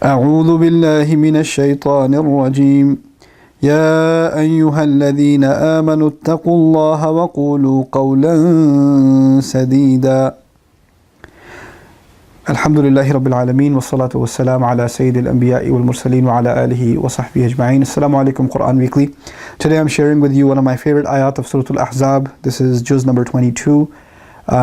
أعوذ بالله من الشيطان الرجيم يا أيها الذين آمنوا اتقوا الله وقولوا قولا سديدا الحمد لله رب العالمين والصلاة والسلام على سيد الأنبياء والمرسلين وعلى آله وصحبه أجمعين. Assalamu alaikum Quran Weekly. Today I'm sharing with you one of my favorite ayat of Surah Al-Ahzab. This is juz number 22,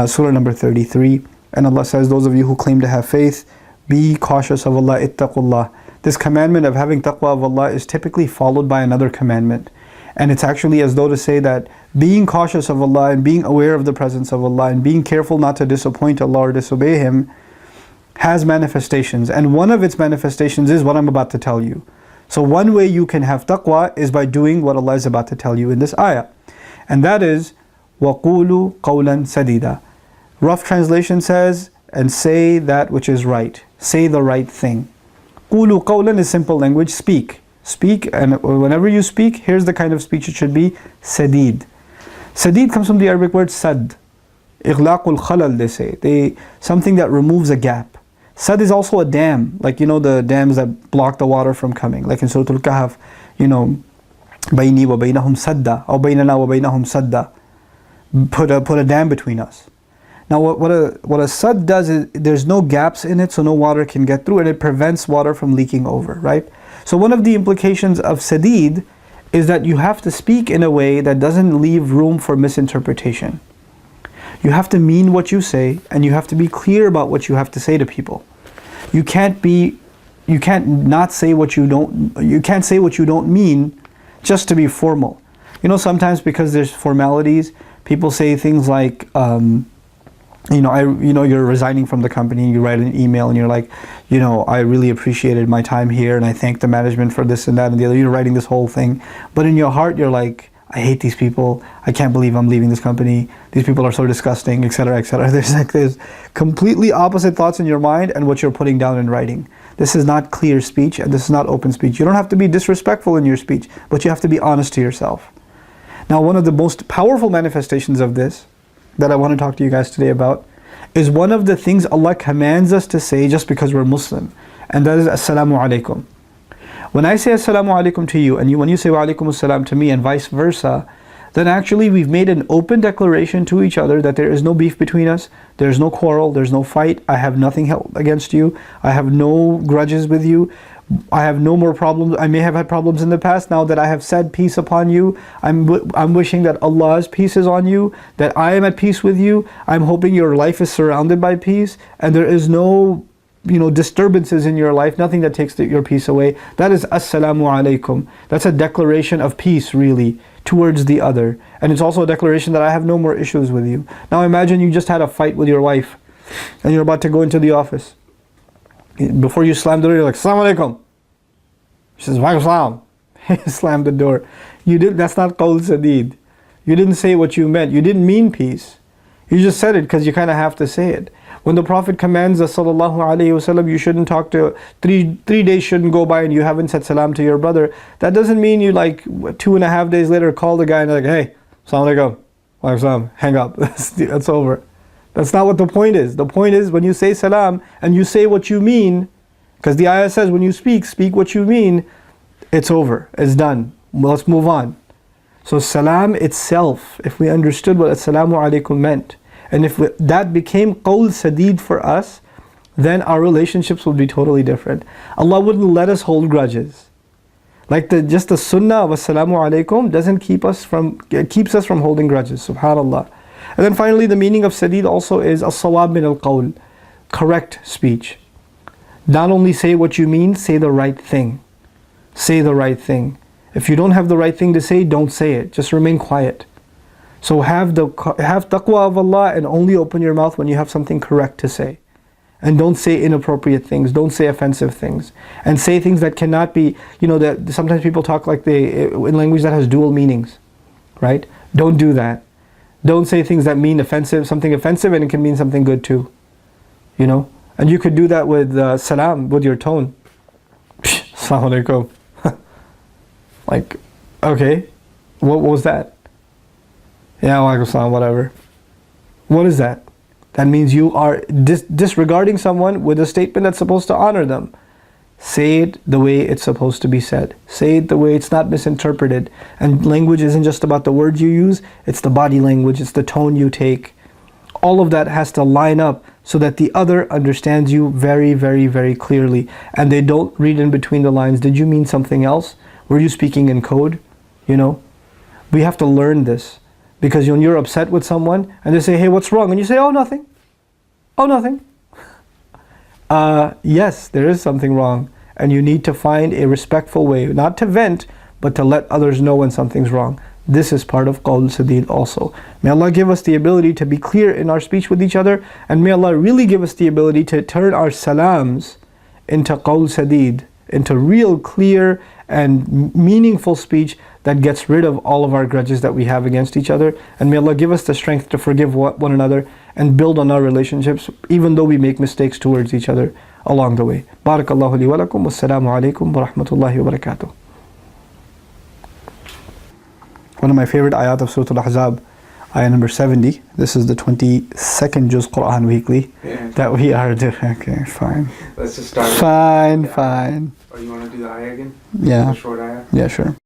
surah number 33. And Allah says, those of you who claim to have faith, be cautious of Allah, ittaqullah. This commandment of having taqwa of Allah is typically followed by another commandment. And it's actually as though to say that being cautious of Allah and being aware of the presence of Allah and being careful not to disappoint Allah or disobey Him has manifestations. And one of its manifestations is what I'm about to tell you. So one way you can have taqwa is by doing what Allah is about to tell you in this ayah. And that is, وَقُولُوا قَوْلًا سَدِيدًا. Rough translation says, and say that which is right. Say the right thing. Qulu qawlan is simple language, speak. Speak, and whenever you speak, here's the kind of speech it should be, sadid. Sadid comes from the Arabic word sad. Ighlaqul khalal, they say. Something that removes a gap. Sad is also a dam, like the dams that block the water from coming. Like in Surah Al-Kahf, bayni wa baynahum sadda, or baynana wa baynahum sadda. Put a dam between us. Now what a sad does is there's no gaps in it, so no water can get through, and it prevents water from leaking over, right? So one of the implications of sadid is that you have to speak in a way that doesn't leave room for misinterpretation. You have to mean what you say, and you have to be clear about what you have to say to people. You can't say what you don't mean just to be formal. Sometimes because there's formalities, people say things like, you're resigning from the company, you write an email and you're like, I really appreciated my time here and I thank the management for this and that and the other. You're writing this whole thing. But in your heart, you're like, I hate these people. I can't believe I'm leaving this company. These people are so disgusting, etc., etc. There's completely opposite thoughts in your mind and what you're putting down in writing. This is not clear speech and this is not open speech. You don't have to be disrespectful in your speech, but you have to be honest to yourself. Now, one of the most powerful manifestations of this that I want to talk to you guys today about is one of the things Allah commands us to say just because we're Muslim, and that is Assalamu alaikum. When I say Assalamu alaikum to you, and when you say Wa alaikum assalam to me, and vice versa, then actually we've made an open declaration to each other that there is no beef between us, there's no quarrel, there's no fight, I have nothing held against you, I have no grudges with you, I have no more problems. I may have had problems in the past. Now that I have said peace upon you, I'm wishing that Allah's peace is on you, that I am at peace with you. I'm hoping your life is surrounded by peace and there is no disturbances in your life, nothing that takes your peace away. That is Assalamu alaikum. That's a declaration of peace really towards the other. And it's also a declaration that I have no more issues with you. Now imagine you just had a fight with your wife and you're about to go into the office. Before you slam the door, you're like, Assalamu alaikum. She says, Wa alaikum assalam. Slam the door. That's not qawl sadid. You didn't say what you meant. You didn't mean peace. You just said it because you kind of have to say it. When the Prophet commands us, sallallahu alaihi wasallam, you shouldn't talk to, three days shouldn't go by and you haven't said salam to your brother. That doesn't mean you 2.5 days later call the guy and like, hey, Assalamu alaikum. Wa alaikum assalam. Hang up. That's over. That's not what the point is. The point is when you say salam and you say what you mean, because the ayah says when you speak what you mean, it's over, it's done. Let's move on. So salam itself, if we understood what assalamu alaikum meant, and if that became qawl sadid for us, then our relationships would be totally different. Allah wouldn't let us hold grudges. Like just the sunnah of assalamu alaikum it keeps us from holding grudges, subhanallah. And then finally, the meaning of sadid also is as-sawab min al-qawl, correct speech. Not only say what you mean, say the right thing. Say the right thing. If you don't have the right thing to say, don't say it. Just remain quiet. So have taqwa of Allah and only open your mouth when you have something correct to say. And don't say inappropriate things. Don't say offensive things. And say things that cannot be, that sometimes people talk like in language that has dual meanings, right? Don't do that. Don't say things that mean something offensive, and it can mean something good too. And you could do that with salam, with your tone. Assalamu alaikum. Like, okay, what was that? Yeah, wa alaikum salam, whatever. What is that? That means you are disregarding someone with a statement that's supposed to honor them. Say it the way it's supposed to be said. Say it the way it's not misinterpreted. And language isn't just about the words you use, it's the body language, it's the tone you take. All of that has to line up so that the other understands you very, very, very clearly. And they don't read in between the lines. Did you mean something else? Were you speaking in code? You know? We have to learn this. Because when you're upset with someone and they say, hey, what's wrong? And you say, oh, nothing. Oh, nothing. Yes, there is something wrong. And you need to find a respectful way, not to vent, but to let others know when something's wrong. This is part of qawl sadid also. May Allah give us the ability to be clear in our speech with each other, and may Allah really give us the ability to turn our salams into qawl sadid, into real clear and meaningful speech that gets rid of all of our grudges that we have against each other. And may Allah give us the strength to forgive one another and build on our relationships, even though we make mistakes towards each other along the way. Barakallahu li wa lakum. Wassalamu alaikum wa rahmatullahi wa barakatuh. One of my favorite ayat of Surah Al-Ahzab, ayah number 70. This is the 22nd Juz Quran Weekly that we are doing. Okay, fine. Let's just start. Fine. Or you want to do the ayah again? Yeah. The short ayah? Yeah, sure.